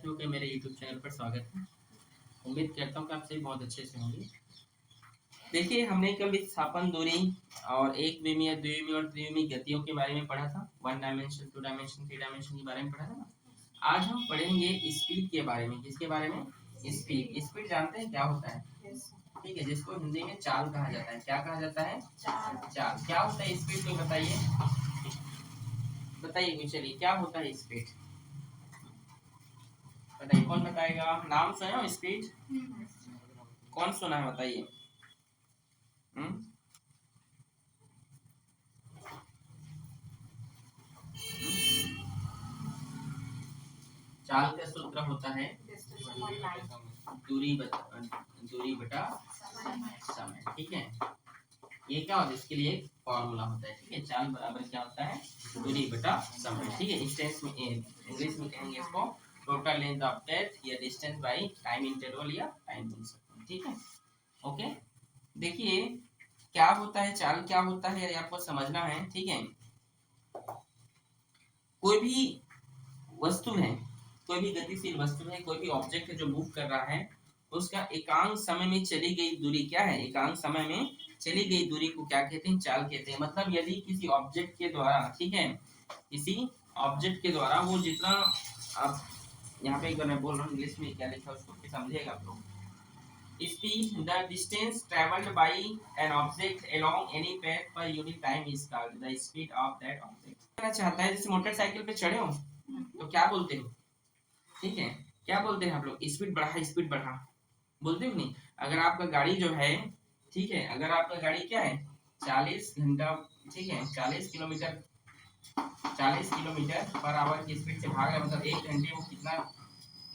साथियों के मेरे YouTube चैनल पर स्वागत है। उम्मीद करता हूँ कि आप सभी बहुत अच्छे से होंगे। देखिए, हमने कल विस्थापन, दूरी और एक विमीय, द्विविमीय और त्रिविमीय गतियों के बारे में पढ़ा था। 1 डायमेंशन, 2 डायमेंशन, 3 डायमेंशन के बारे में पढ़ा था ना। आज हम पढ़ेंगे स्पीड के बारे में। किसके बारे में? स्पीड। स्पीड जानते हैं क्या होता है? ठीक है, जिसको हिंदी में चाल कहा जाता है। क्या कहा जाता है? चाल। क्या होता है स्पीड? तो बताइए बताइए, चलिए क्या होता है स्पीड? बताइए, कौन बताएगा? नाम सुने हो स्पीड? कौन सुना है बताइए। चाल का सूत्र होता है दूरी बटा समय। ठीक है, ये क्या होता है? इसके लिए एक फॉर्मूला होता है। ठीक है, चाल बराबर क्या होता है? दूरी बटा समय। ठीक है, डिस्टेंस में इंग्लिश में कहेंगे इसको टोटल लेंथ ऑफ पाथ या डिस्टेंस बाय टाइम इंटरवल या टाइम बोल सकते हैं। ठीक है, ओके। देखिए, क्या होता है चाल, क्या होता है, ये आपको समझना है। ठीक है, कोई भी वस्तु है, कोई भी गतिशील वस्तु है, कोई भी ऑब्जेक्ट है जो मूव कर रहा है, उसका एकांक समय में चली गई दूरी क्या है? एकांक समय में चली गई दूरी को क्या कहते हैं? चाल कहते हैं। मतलब यदि किसी ऑब्जेक्ट के द्वारा, ठीक है, किसी ऑब्जेक्ट के द्वारा वो जितना, अब यहाँ पे अगर मैं बोल रहा हूँ इंग्लिश में क्या लिखा है उसको समझिएगा आप लोग। Speed, the distance travelled by an object along any path per unit time is called the speed of that object। कहना चाहता है, जैसे मोटरसाइकिल पे चढ़े हो तो क्या बोलते हो? ठीक है, क्या बोलते हैं आप लोग? स्पीड बढ़ा, स्पीड बढ़ा, बोलते हो नहीं? अगर आपका गाड़ी जो है, ठीक है, अगर आपका गाड़ी क्या है 40 घंटा, ठीक है, 40 किलोमीटर पर आवर की स्पीड से भाग रहा है, मतलब 1 घंटे वो कितना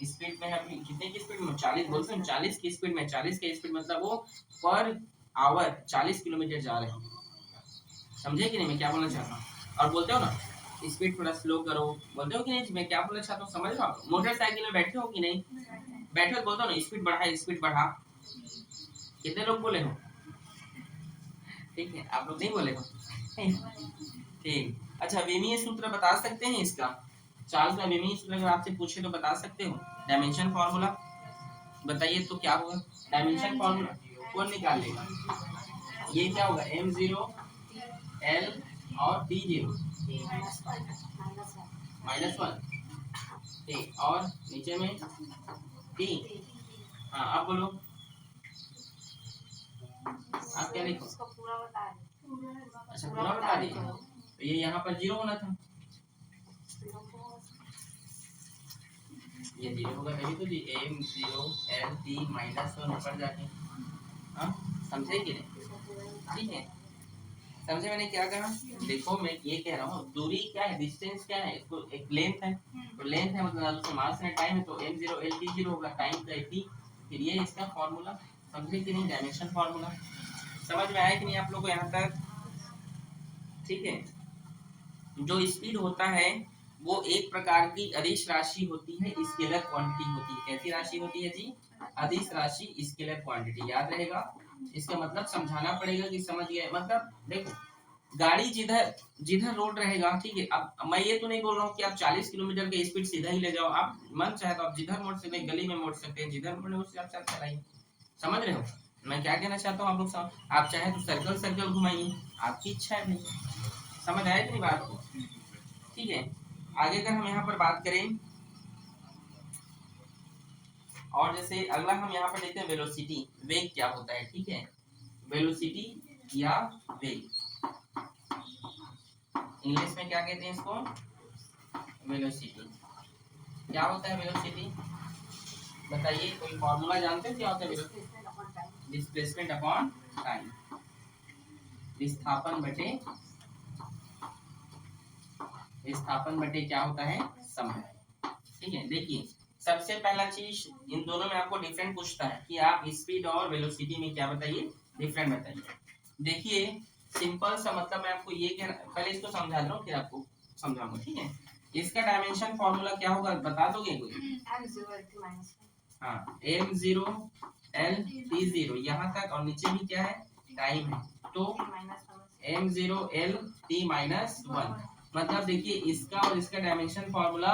स्पीड में है? कितने की स्पीड में? 40 बोलते हैं, 40 की स्पीड में। 40 की स्पीड मतलब वो पर आवर 40 किलोमीटर जा रहे हैं। समझे कि नहीं मैं क्या बोलना चाहता हूँ? और बोलते हो ना स्पीड थोड़ा स्लो करो, बोलते हो कि नहीं? मैं क्या बोलना चाहता हूँ समझ लो आप। मोटरसाइकिल में बैठे हो कि नहीं? बैठे हो, बोलते हो ना स्पीड बढ़ा, स्पीड बढ़ा। कितने लोग बोले हो? ठीक है, आप लोग नहीं बोले हो। ठीक, अच्छा, विमीय सूत्र बता सकते हैं इसका? चाल का विमीय सूत्र अगर आपसे पूछे तो बता सकते हो? डायमेंशन फॉर्मूला बताइए तो क्या होगा? डायमेंशन फॉर्मूला कौन निकाल लेगा? ये क्या होगा? m0 l और d0 -1, ठीक, और नीचे में t। हाँ, अब बोलो, आप क्या लिखो? अच्छा, पूरा बता दीजिए। तो ये यहाँ पर 0 होना था, ये 0 होगा तभी तो जी m0 l t -1 ऊपर जाके। हाँ, समझे कि नहीं? ठीक है, समझे मैंने क्या कहा? देखो, मैं ये कह रहा हूँ दूरी क्या है, डिस्टेंस क्या है, इसको एक लेंथ है, तो लेंथ है मतलब उसमें मास है, टाइम है, तो m0 l t 0 होगा, टाइम का t, फिर ये इसका फॉर्मूला। समझे कि नहीं? डायमेंशन फॉर्मूला समझ में आया कि नहीं आप लोगों को यहाँ तक? ठीक है, जो स्पीड होता है वो एक प्रकार की अदिश राशि होती है, स्केलर क्वांटिटी होती है। कैसी राशि होती है जी? अदिश राशि, स्केलर क्वांटिटी। याद रहेगा, इसका मतलब समझाना पड़ेगा कि समझ गए। मतलब देखो, गाड़ी जिधर जिधर रोड रहेगा, ठीक है, अब मैं ये तो नहीं बोल रहा हूँ कि आप 40 किलोमीटर की स्पीड सीधा ही ले जाओ, आप मन चाहे तो आप जिधर मोड़ सकते हैं, गली में मोड़ सकते हैं, जिधर मोड़े उससे आप चलाइए। समझ रहे हो मैं क्या कहना चाहता हूँ आप लोग? आप चाहे तो सर्कल सर्कल घुमाइए, आपकी इच्छा है भाई। समझ आया कि नहीं बात को? ठीक है, आगे अगर हम यहाँ पर बात करें, और जैसे अगला हम यहाँ पर देखते हैं वेलोसिटी, वेग क्या होता है। ठीक है, वेलोसिटी या वेग, इंग्लिश में क्या कहते हैं इसको? वेलोसिटी। क्या होता है वेलोसिटी? बताइए, कोई फॉर्मूला जानते हैं क्या होता है वेलोसिटी? डिस्प्लेसमेंट अपॉन टाइम, विस्थापन बटे क्या होता है? समय। ठीक है, देखिए, सबसे पहला चीज इन दोनों में आपको डिफरेंट पूछता है कि आप स्पीड और वेलोसिटी में क्या बताइए, डिफरेंट बताइए। देखिए, सिंपल सा मतलब मैं आपको ये कहना, पहले इसको समझा रहा हूँ फिर आपको समझाऊंगा। ठीक है, इसका डायमेंशन फॉर्मूला क्या होगा बता दोगे कोई? हाँ, m0 l t0 यहाँ तक, और नीचे भी क्या है? टाइम है, तो m0 l t -1। मतलब देखिए, इसका और इसका डायमेंशन फॉर्मूला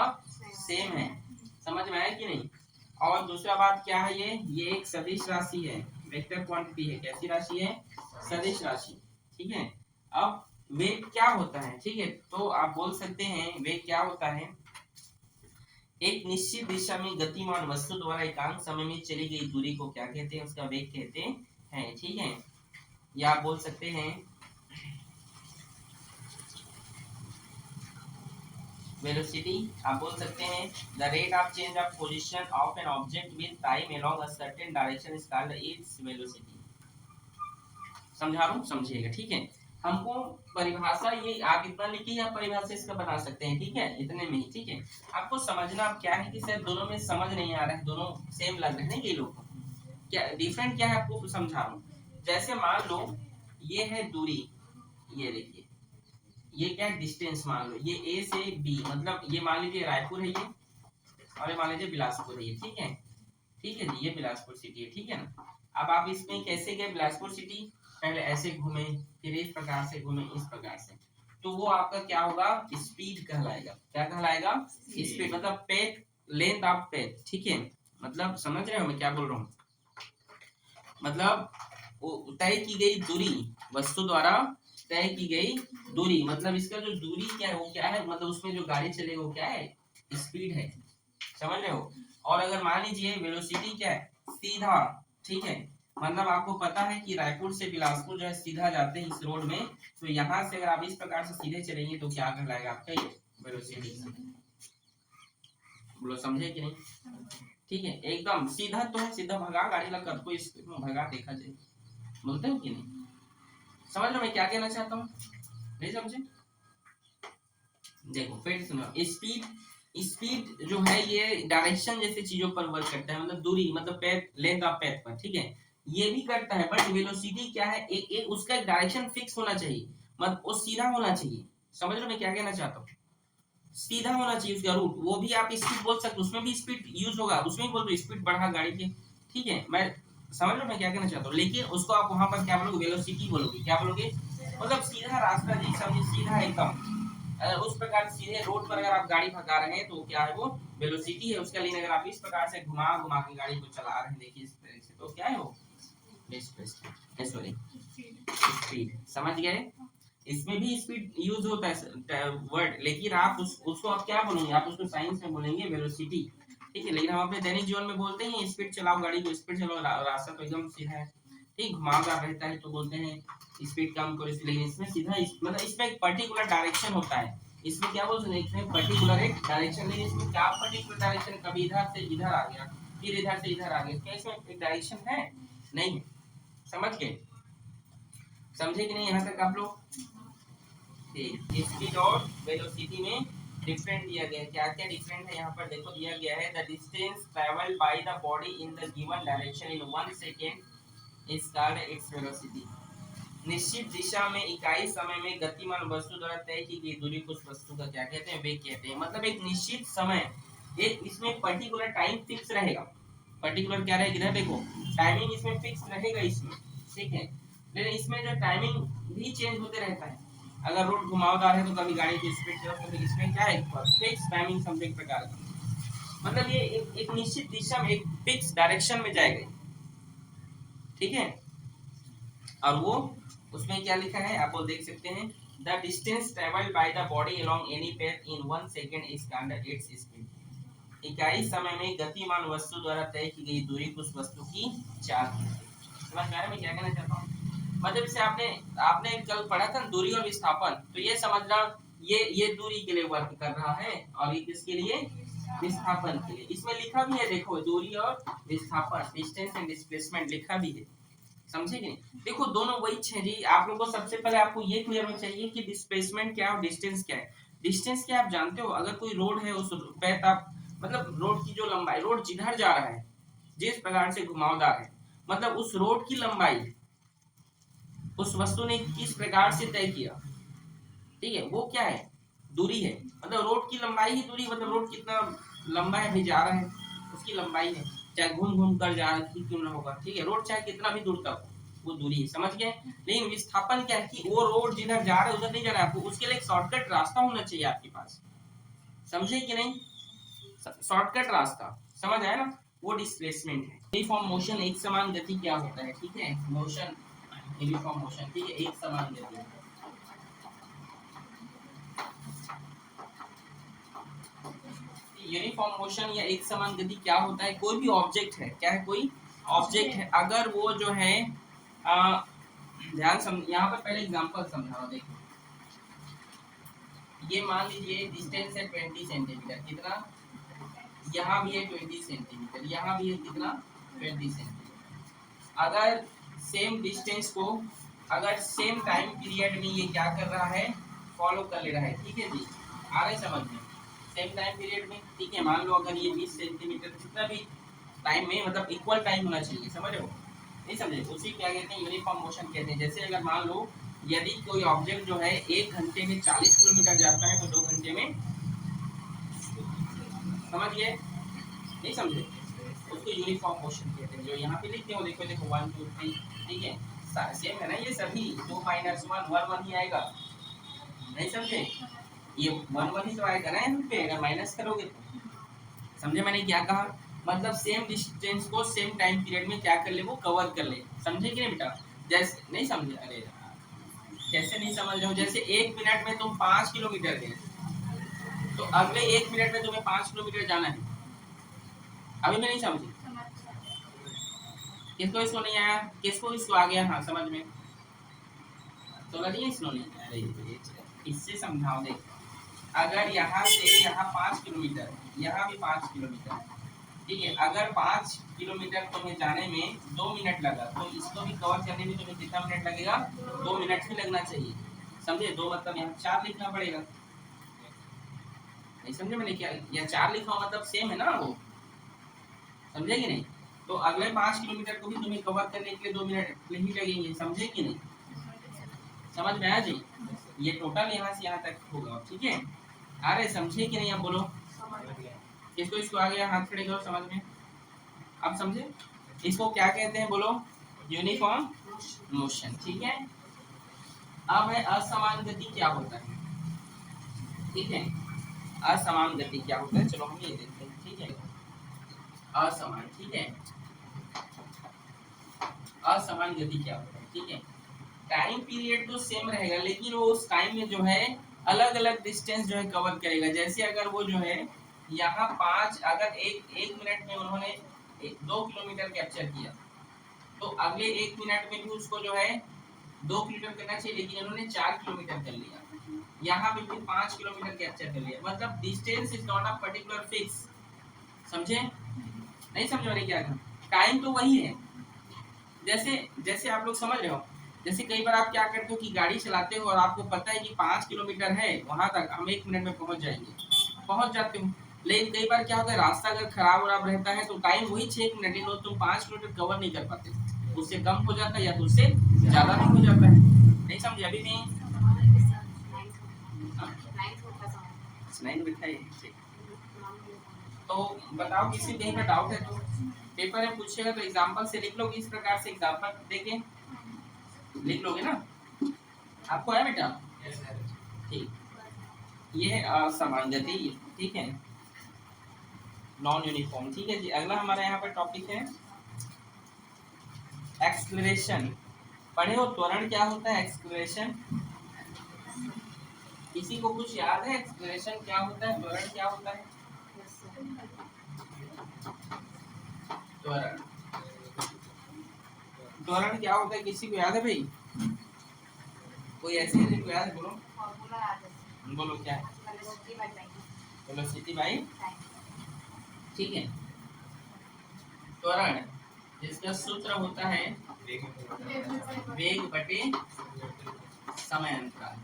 सेम है। समझ में आया कि नहीं। और दूसरा बात क्या है, ये एक सदिश राशि है, वेक्टर क्वांटिटी है। कैसी राशि है, सदिश राशि, ठीक है। अब वेग क्या होता है, ठीक है, तो आप बोल सकते हैं वेग क्या होता है, एक निश्चित दिशा में गतिमान वस्तु द्वारा एकांक समय में चली गई दूरी को क्या कहते हैं, उसका वेग कहते हैं, ठीक है। या आप बोल सकते हैं वेलोसिटी, आप बोल सकते हैं the rate of change of position of an object with time along a certain direction is called its velocity. समझा रहा हूं, समझिएगा, ठीक है। हमको परिभाषा ये आप इतना लिखिए, आप परिभाषा इसका बना सकते हैं, ठीक है, इतने में ही, ठीक है। आपको समझना अब क्या है कि सर दोनों में समझ नहीं आ रहा है, दोनों सेम लग रहे हैं ये लोग, क्या डिफरेंट क्या है आपको समझा रहा हूँ। जैसे मान लो ये है दूरी, ये देखिए ये क्या है डिस्टेंस, मान लो ये ए से बी, मतलब ये मान लीजिए रायपुर है ये, और ये मान लीजिए बिलासपुर है ये, ठीक है, ठीक है जी, ये बिलासपुर सिटी है, ठीक है ना। अब आप इसमें कैसे गए बिलासपुर सिटी, पहले ऐसे घूमे, फिर इस प्रकार से घूमे, इस प्रकार से, तो वो आपका क्या होगा, स्पीड कहलाएगा। क्या कहलाएगा, स्पीड, मतलब पेथ, लेंथ ऑफ पेथ, ठीक है। मतलब समझ रहे हो मैं क्या बोल रहा हूँ, मतलब तय की गई दूरी, वस्तु द्वारा तय की गई दूरी, मतलब इसका जो दूरी क्या है वो क्या है, मतलब उसमें जो गाड़ी चलेगा वो क्या है, स्पीड है, समझ रहे हो। और अगर मान लीजिए वेलोसिटी क्या है, सीधा, ठीक है, मतलब आपको पता है कि रायपुर से बिलासपुर जो है सीधा जाते हैं इस रोड में, तो यहाँ से अगर आप इस प्रकार से सीधे चलेंगे तो क्या कहलाएगा आपका ये वेलोसिटी, बोलो समझे कि नहीं, ठीक है। एकदम सीधा तो है, सीधा भगा गाड़ी लगा कोई भगा देखा जाए, बोलते हो कि नहीं, समझ लो मैं क्या कहना चाहता हूँ, नहीं समझे। देखो फिर सुनो, स्पीड, स्पीड जो है ये डायरेक्शन जैसे चीजों पर वर्क करता है, मतलब दूरी, मतलब पैथ, लेंथ ऑफ पैथ पर, ठीक है, ये भी करता है, बट वेलोसिटी क्या है, एक उसका एक डायरेक्शन फिक्स होना चाहिए, मतलब वो सीधा होना चाहिए, समझ लो मैं क्या कहना चाहता हूँ, सीधा होना चाहिए उसका रूट। वो भी आप स्पीड बोल सकते, उसमें भी स्पीड यूज होगा, उसमें भी बोल दो स्पीड बढ़ा गाड़ी के, ठीक है, मैं समझ लो मैं क्या कहना चाहता हूँ, लेकिन उसको आप वहां पर क्या बोलोगे, वेलोसिटी बोलोगे, क्या बोलोगे, मतलब सीधा रास्ता जी, समझिए सीधा एकदम, अगर उस प्रकार सीधे रोड पर अगर आप गाड़ी भगा रहे हैं तो क्या है वो वेलोसिटी है उसका, लेकिन अगर आप इस प्रकार से घुमा घुमा के गाड़ी को चला रहे हैं, देखिए इस तरह से, तो क्या है वो डिस्प्लेसमेंट, सॉरी स्पीड, समझ गए। इसमें भी स्पीड यूज होता है वर्ड, लेकिन आप उसको आप क्या बोलेंगे, आप उसको साइंस में बोलेंगे वेलोसिटी, ठीक है, लेकिन हम अपने दैनिक जीवन में बोलते हैं स्पीड चलाओ गाड़ी को, स्पीड चलाओ, रास्ता तो एकदम सीधा है, ठीक, घुमावदार रहता है तो बोलते हैं स्पीड कम करो, लेकिन इसमें सीधा मतलब इसमें एक पर्टिकुलर डायरेक्शन होता है, इसमें क्या बोलते हैं, इसमें पर्टिकुलर एक डायरेक्शन, लेकिन इसमें क्या पर्टिकुलर डायरेक्शन, कभी इधर से इधर आ गया, फिर इधर से इधर आ गया, क्या इसमें एक डायरेक्शन है, नहीं है, समझ गए, समझे कि नहीं यहाँ तक आप लोग। स्पीड और वेलोसिटी में डिफरेंट दिया गया है, क्या क्या डिफरेंट है यहाँ पर देखो, दिया गया है the distance travelled by the body in the given direction in 1 second is called its velocity. निश्चित दिशा में इकाई समय में गतिमान वस्तु द्वारा तय की गई दूरी को उस वस्तु का क्या कहते हैं, वेग कहते हैं। मतलब एक निश्चित समय, एक इसमें पर्टिकुलर टाइम फिक्स रहेगा, पर्टिकुलर क्या रहेगा, देखो टाइमिंग इसमें फिक्स रहेगा इसमें, ठीक है, लेकिन इसमें जो टाइमिंग भी चेंज होते रहता है, अगर रोड घुमावदार है तो कभी गाड़ी की स्पीड चलो, तो इसमें क्या है फिक्स टाइमिंग समथिंग प्रकार का, मतलब ये एक निश्चित दिशा में एक फिक्स डायरेक्शन में जाएगा, ठीक है। और वो उसमें क्या लिखा है आप देख सकते हैं, the distance travelled by the body along any faith in 1 second is called its speed. इकाई समय में गतिमान वस्तु द्वारा तय की गई दूरी को उस वस्तु की चाल, समझ में आ रहा है मैं क्या कहना चाहता हूँ। मतलब से आपने आपने कल पढ़ा था दूरी और विस्थापन, तो ये समझना ये दूरी के लिए वर्क कर रहा है और ये किसके लिए, विस्थापन के लिए। इसमें लिखा भी है देखो, दूरी और विस्थापन, डिस्टेंस एंड डिस्प्लेसमेंट लिखा भी है, समझे कि नहीं। देखो दोनों वही है जी, आप लोगों को सबसे पहले आपको ये क्लियर होना चाहिए कि डिस्प्लेसमेंट क्या है और डिस्टेंस क्या है। डिस्टेंस क्या आप जानते हो, अगर कोई रोड है उस पे आप, मतलब रोड की जो लंबाई, रोड जिधर जा रहा है जिस प्रकार से घुमावदार है, मतलब उस रोड की लंबाई उस वस्तु ने किस प्रकार से तय किया, ठीक है, वो क्या है, दूरी है। मतलब रोड की लंबाई ही दूरी, मतलब रोड कितना लंबा है जा रहा है उसकी लंबाई है, चाहे घूम घूम कर जा रहा क्यों ना होगा, ठीक है, रोड चाहे कितना भी दूर तक वो दूरी है, समझ गए। लेकिन विस्थापन क्या है कि वो रोड जिधर जा रहा है उधर नहीं जा रहा है, आपको उसके लिए एक शॉर्टकट रास्ता होना चाहिए आपके पास, समझे कि नहीं, शॉर्टकट रास्ता, समझ आया ना, वो डिस्प्लेसमेंट है। यूनिफॉर्म मोशन, एक समान गति क्या होता है, ठीक है, मोशन, यूनिफॉर्म मोशन, ठीक है, एक समान गति। यूनिफॉर्म मोशन या एक समान गति क्या होता है, कोई भी ऑब्जेक्ट है, क्या है, कोई ऑब्जेक्ट है, अगर वो जो है ध्यान यहाँ पर पहले एग्जांपल समझाओ, देखो ये मान लीजिए डिस्टेंस है 20 सेंटीमीटर, कितना, यहाँ भी है 20 सेंटीमीटर, यहाँ भी है कितना, 20 सेंटीमीटर। अगर सेम डिस्टेंस को, अगर सेम टाइम पीरियड में ये क्या कर रहा है, फॉलो कर ले रहा है, ठीक है जी, आ रहे समझ में, सेम टाइम पीरियड में, ठीक है, मान लो अगर ये 20 सेंटीमीटर जितना भी टाइम में, मतलब इक्वल टाइम होना चाहिए, समझ रहे हो, नहीं समझे, उसी क्या कहते हैं, यूनिफॉर्म मोशन कहते हैं। जैसे अगर मान लो यदि कोई ऑब्जेक्ट जो है 1 घंटे में 40 किलोमीटर जाता है, तो 2 घंटे में, समझिए, नहीं समझे, उसको यूनिफॉर्म मोशन कहते हैं। जो यहाँ पे लिखते हो, देखो देखो 1 2 3, ठीक है, सेम है ना, ये सभी 2 - 1 1 1 ही आएगा, नहीं समझे, ये 1 1 ही तो आएगा ना यहाँ पे, अगर माइनस करोगे तो, समझे मैंने क्या कहा, मतलब सेम डिस्टेंस को सेम टाइम पीरियड में क्या कर ले, वो कवर कर ले, समझे कि नहीं बेटा, जैसे, नहीं समझे, अरे कैसे नहीं समझ रहे हो, जैसे 1 मिनट में तुम 5 किलोमीटर गए, तो अगले 1 मिनट में तुम्हें 5 किलोमीटर जाना है, अभी मैं नहीं समझी, किसको इसको नहीं आया, किसको इसको आ गया, हाँ समझ में, तो लगी इसको नहीं, अरे इससे समझाओ, देखो अगर यहाँ से यहाँ 5 किलोमीटर, यहाँ भी 5 किलोमीटर, ठीक है, अगर 5 किलोमीटर तुम्हें जाने में 2 मिनट लगा, तो इसको भी कवर करने में तुम्हें कितना मिनट लगेगा, 2 मिनट ही लगना चाहिए, समझे, 2 मतलब यहाँ 4 लिखना पड़ेगा, नहीं समझे मैंने क्या, या 4 लिखा मतलब सेम है ना वो, समझे कि नहीं, तो अगले 5 किलोमीटर को भी तुम्हें कवर करने के लिए 2 मिनट ही लगेंगे, समझे कि नहीं, समझ में आया जी, ये टोटल यहाँ से यहाँ तक होगा, ठीक है, अरे समझे कि नहीं, अब बोलो, किसको इसको आ गया, हाथ खड़े करो, समझ में, अब समझे, इसको क्या कहते हैं, बोलो, यूनिफॉर्म मोशन, ठीक है। अब है असमान गति क्या होता है, ठीक है, असमान गति क्या होता है, चलो हम ये देखते हैं, ठीक है, असमान, ठीक है, असमान गति क्या होता है, ठीक है, टाइम पीरियड तो सेम रहेगा, लेकिन वो उस टाइम में जो है अलग अलग डिस्टेंस जो है कवर करेगा। जैसे अगर वो जो है यहाँ 5, अगर एक मिनट में उन्होंने 2 किलोमीटर कैप्चर किया, तो अगले 1 मिनट में भी उसको जो है 2 किलोमीटर करना चाहिए, लेकिन उन्होंने 4 किलोमीटर कर लिया, यहाँ पे भी 5 किलोमीटर कैप्चर कर लिया, मतलब distance is not a particular fix, समझे, नहीं समझ रहे क्या, टाइम तो वही है, जैसे जैसे आप लोग समझ रहे हो, जैसे कई बार आप क्या करते हो कि गाड़ी चलाते हो और आपको पता है कि 5 किलोमीटर है, वहां तक हम 1 मिनट में पहुंच जाएंगे, पहुंच जाते हो, लेकिन कई बार क्या होता है, रास्ता अगर खराब रहता है, तो टाइम वही 6 मिनट, लेकिन तुम 5 किलोमीटर कवर नहीं कर पाते, उससे कम हो जाता है या तो उससे ज्यादा भी हो जाता है, नहीं समझे अभी भी, तो बताओ किसी कहीं पर डाउट है तो पेपर में पूछेगा, तो एग्जांपल से लिख लोगे, इस प्रकार से एग्जांपल देके लिख लोगे ना, आपको है बेटा, ठीक, ये है असमान गति, ठीक है, नॉन यूनिफॉर्म, ठीक है जी। अगला हमारा यहाँ पर टॉपिक है एक्सलेरेशन, पढ़े हो, त्वरण क्या होता है, एक्सलेरेशन, किसी को कुछ याद है, एक्सलेरेशन क्या होता है, त्वरण क्या होता है, त्वरण, त्वरण क्या होता है, किसी को याद है भाई, कोई ऐसे किसी को याद है, बोलो, बोलो क्या है, वेलोसिटी बाय, ठीक है, त्वरण जिसका सूत्र होता है वेग बटे समय अंतराल,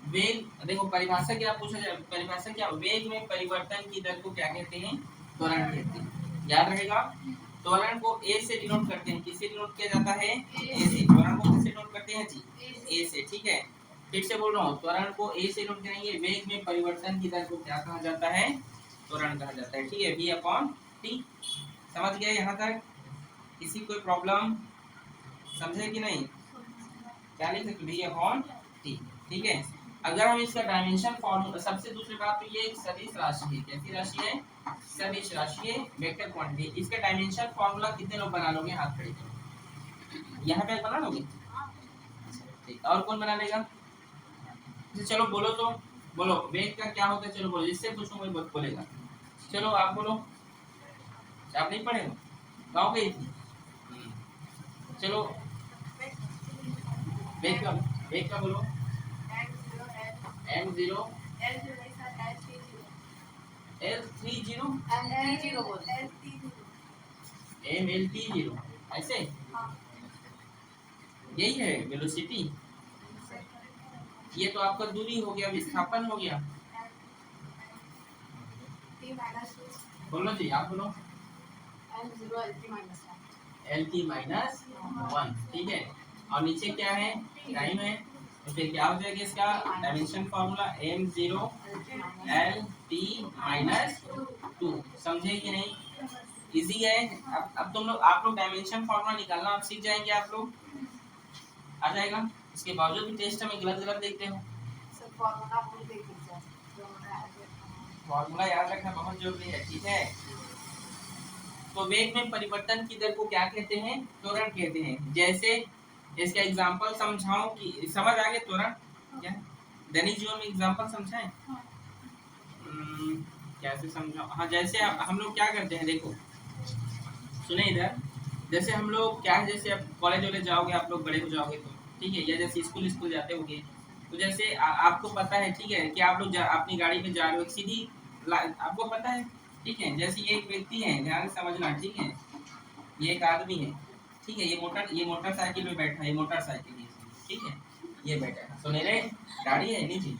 वेग, देखो परिभाषा क्या पूछा जाए, परिभाषा क्या, वेग में परिवर्तन की दर को क्या कहते हैं, त्वरण कहते हैं, याद रहेगा, त्वरण को ए से डिनोट करते हैं, किससे डिनोट किया जाता है, ए से, त्वरण को किससे डिनोट करते हैं जी, ए से, ठीक है, फिर से बोल रहा हूँ, त्वरण को ए से डिनोट करेंगे, वेग में परिवर्तन की दर को क्या कहा जाता है, त्वरण कहा जाता है, ठीक है, v अपॉन टी, समझ गए यहाँ तक, किसी कोई प्रॉब्लम, समझे कि नहीं, क्या लिख सकते, v अपॉन ठीक है। अगर हम इसका डायमेंशन फॉर्मूला, सबसे दूसरी बात तो ये एक सदिश राशि है। कैसी राशि है? सदिश राशि है, वेक्टर क्वांटिटी। इसका डायमेंशन फॉर्मूला कितने लोग बना लोगे? हाथ खड़े करो। यहाँ पे बना लोगे? ठीक। और कौन बना लेगा? चलो बोलो तो, बोलो वेग का क्या होता है? चलो बोलो, जिससे पूछूं वही बोलेगा। चलो आप बोलो, आप नहीं पढ़े हो? गाँव गई थी? चलो वेग का, वेग का बोलो। m0 L30 mlt0 ऐसे, यही है वेलोसिटी। ये तो आपका दूरी हो गया, विस्थापन हो गया। बोलो जी, आप बोलो। LT-1, ठीक है। और नीचे क्या है? टाइम है। तो फिर क्या हो जाएगा इसका डायमेंशन फॉर्मूला? m0 LT-2। समझे कि नहीं? इजी है। अब तुम लोग, आप लोग डायमेंशन फॉर्मूला निकालना आप सीख जाएंगे, आप लोग आ जाएगा। इसके बावजूद भी टेस्ट में गलत गलत देखते हो। फॉर्मूला याद रखना बहुत जरूरी है, ठीक है। तो वेग में परिवर्तन की दर को क्या कहते हैं? त्वरण कहते हैं। जैसे इसका एग्जांपल समझाऊं कि समझ आ गया त्वरण क्या? दैनिक जीवन में एग्जांपल समझाएं? कैसे समझाऊं? हाँ, जैसे हम लोग क्या करते हैं, देखो सुने इधर। जैसे हम लोग क्या है, जैसे अब कॉलेज वॉलेज जाओगे, आप लोग बड़े हो जाओगे तो ठीक है, या जैसे स्कूल जाते होगे तो जैसे आपको पता है, ठीक है, कि आप लोग अपनी गाड़ी में जा रहे हो, सीधी आपको पता है, ठीक है। जैसे एक व्यक्ति है, ध्यान से समझना, ठीक है, ये एक आदमी है, ठीक है, ये मोटरसाइकिल में बैठा है, ये मोटरसाइकिल है, ठीक है, ये बैठा है, सुनहरे गाड़ी है नीचे,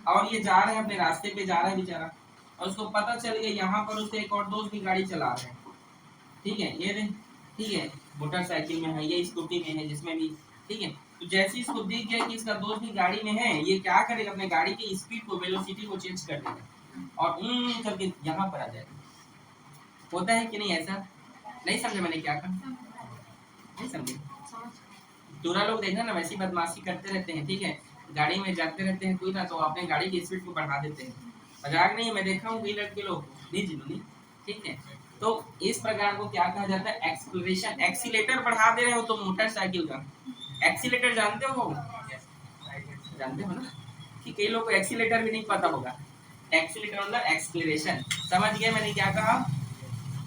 और ये जा रहे हैं अपने रास्ते पे, जा रहा है बेचारा, और उसको पता चल गया यहाँ पर उसके एक और दोस्त भी गाड़ी चला रहे हैं, ठीक है, ये ठीक है, मोटरसाइकिल में है, ये स्कूटी में है, जिसमें भी, ठीक है। तो जैसे इसको दिख गया कि इसका दोस्त भी गाड़ी में है, ये क्या करेगा? अपने गाड़ी की स्पीड को, वेलोसिटी को चेंज कर देगा और करके यहाँ पर आ जाएगा। होता है कि नहीं ऐसा? नहीं समझे मैंने क्या कहा? नहीं समझे? दूसरा लोग देखना ना वैसी बदमाशी करते रहते हैं, ठीक है, गाड़ी में जाते रहते हैं कोई ना, तो अपने गाड़ी की स्पीड को बढ़ा देते हैं। मजाक नहीं, मैं देखा हूँ कई लड़के लोग, नहीं जिन्होंने, ठीक है। तो इस प्रकार को क्या कहा जाता है? एक्सीलरेशन। एक्सीलेटर बढ़ा दे रहे हो तो मोटरसाइकिल का एक्सीलेटर जानते हो? जानते हो ना, कि कई लोग को एक्सीलेटर भी नहीं पता होगा। एक्सीलेटर मतलब एक्सीलरेशन। समझ गए मैंने क्या कहा?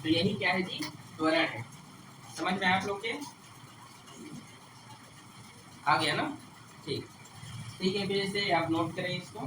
तो यही क्या है जी? त्वरण है। समझ में आप लोग के आ गया ना? ठीक, ठीक है, फिर से आप नोट करें इसको।